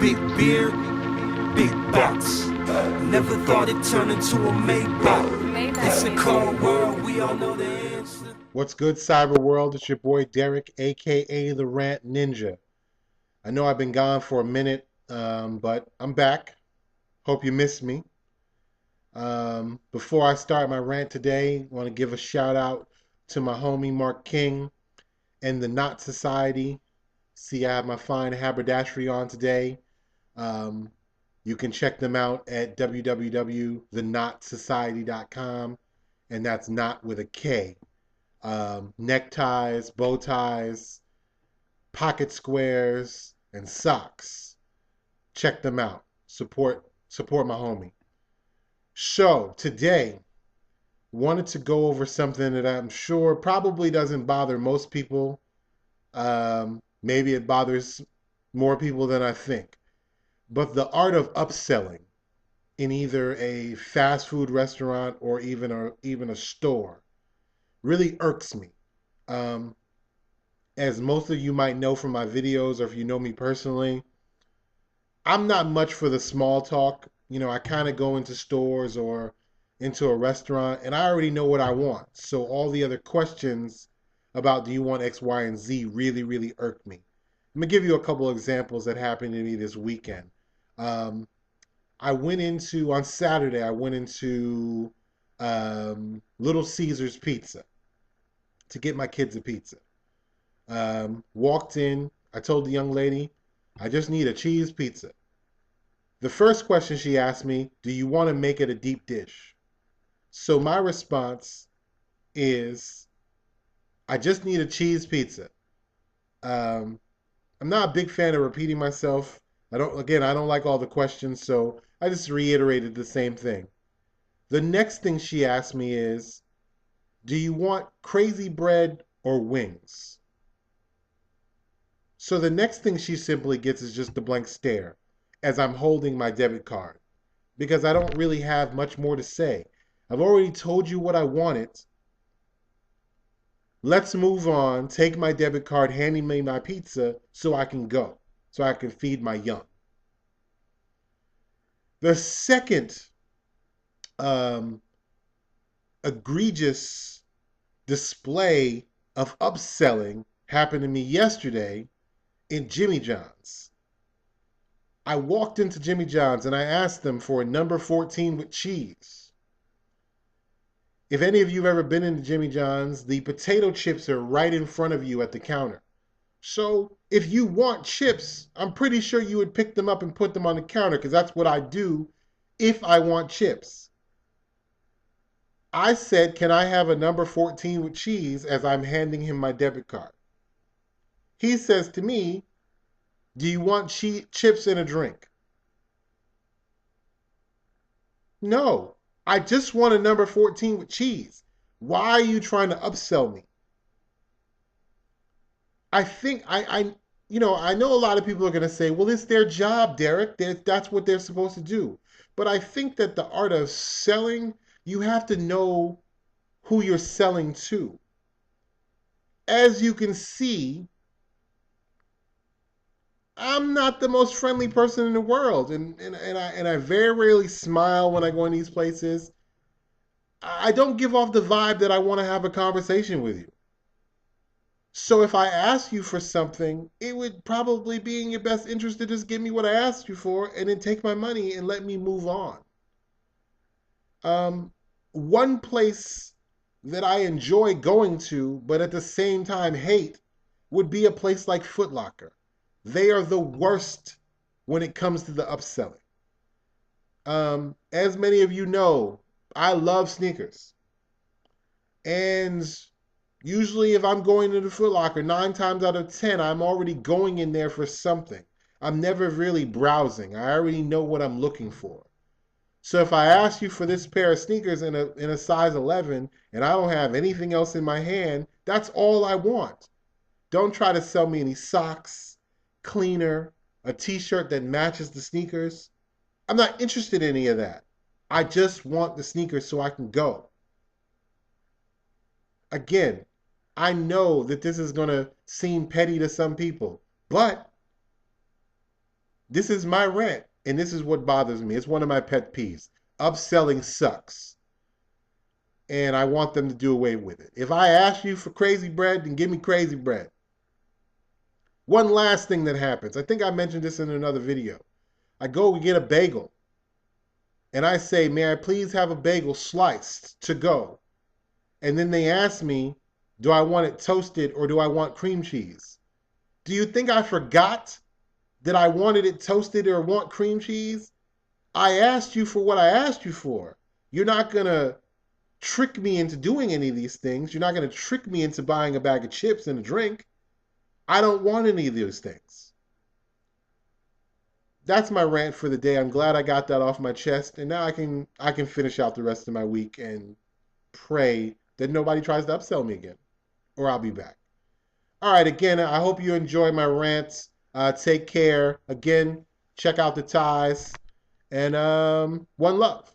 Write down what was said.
Big beard, big box. Never thought it'd turn into a Maybach. It's a cold world, we all know the answer. What's good, cyber world? It's your boy Derek, aka the Rant Ninja. I know I've been gone for a minute, but I'm back. Hope you missed me. Before I start my rant today, I want to give a shout out to my homie Mark King and the Knot Society. See, I have my fine haberdashery on today. Um, you can check them out at www.theknotsociety.com, and that's not with a K. Neckties, bow ties, pocket squares, and socks. Check them out. Support my homie. So today, wanted to go over something that I'm sure probably doesn't bother most people. Maybe it bothers more people than I think. But the art of upselling in either a fast food restaurant or even a store really irks me. Um, as most of you might know from my videos, or if you know me personally, I'm not much for the small talk. You know, I kind of go into stores or into a restaurant and I already know what I want. So all the other questions about do you want X, Y, and Z really, really irk me. Let me give you a couple of examples that happened to me this weekend. Um, on Saturday, I went into Little Caesars Pizza to get my kids a pizza. Walked in, I told the young lady, I just need a cheese pizza. The first question she asked me, do you want to make it a deep dish? So my response is, I just need a cheese pizza. Um, I'm not a big fan of repeating myself. I don't like all the questions, so I just reiterated the same thing. The next thing she asked me is, do you want crazy bread or wings? So the next thing she simply gets is just a blank stare as I'm holding my debit card because I don't really have much more to say. I've already told you what I wanted. Let's move on. Take my debit card, handing me my pizza so I can go, so I can feed my young. The second um, egregious display of upselling happened to me yesterday in Jimmy John's. I walked into Jimmy John's and I asked them for a number 14 with cheese. If any of you have ever been into Jimmy John's, the potato chips are right in front of you at the counter. So if you want chips, I'm pretty sure you would pick them up and put them on the counter because that's what I do if I want chips. I said, can I have a number 14 with cheese as I'm handing him my debit card? He says to me, do you want chips and a drink? No, I just want a number 14 with cheese. Why are you trying to upsell me? I think I know a lot of people are going to say, well, it's their job, Derek. That's what they're supposed to do. But I think that the art of selling, you have to know who you're selling to. As you can see, I'm not the most friendly person in the world, and I very rarely smile when I go in these places. I don't give off the vibe that I want to have a conversation with you. So if I ask you for something, it would probably be in your best interest to just give me what I asked you for and then take my money and let me move on. One place that I enjoy going to, but at the same time hate, would be a place like Foot Locker. They are the worst when it comes to the upselling. As many of you know, I love sneakers. And usually if I'm going to the Foot Locker, 9 times out of 10, I'm already going in there for something. I'm never really browsing. I already know what I'm looking for. So if I ask you for this pair of sneakers in a size 11 and I don't have anything else in my hand, that's all I want. Don't try to sell me any socks, cleaner, a t-shirt that matches the sneakers. I'm not interested in any of that. I just want the sneakers so I can go. Again, I know that this is going to seem petty to some people, but This is my rant, and this is what bothers me. It's one of my pet peeves. Upselling sucks, and I want them to do away with it. If I ask you for crazy bread, then give me crazy bread. One last thing that happens. I think I mentioned this in another video. I go and get a bagel, and I say, may I please have a bagel sliced to go? And then they ask me, do I want it toasted or do I want cream cheese? Do you think I forgot that I wanted it toasted or want cream cheese? I asked you for what I asked you for. You're not going to trick me into doing any of these things. You're not going to trick me into buying a bag of chips and a drink. I don't want any of those things. That's my rant for the day. I'm glad I got that off my chest, and now I can finish out the rest of my week and pray that nobody tries to upsell me again, or I'll be back. All right, again, I hope you enjoy my rants. Take care. Again, check out the ties, and one love.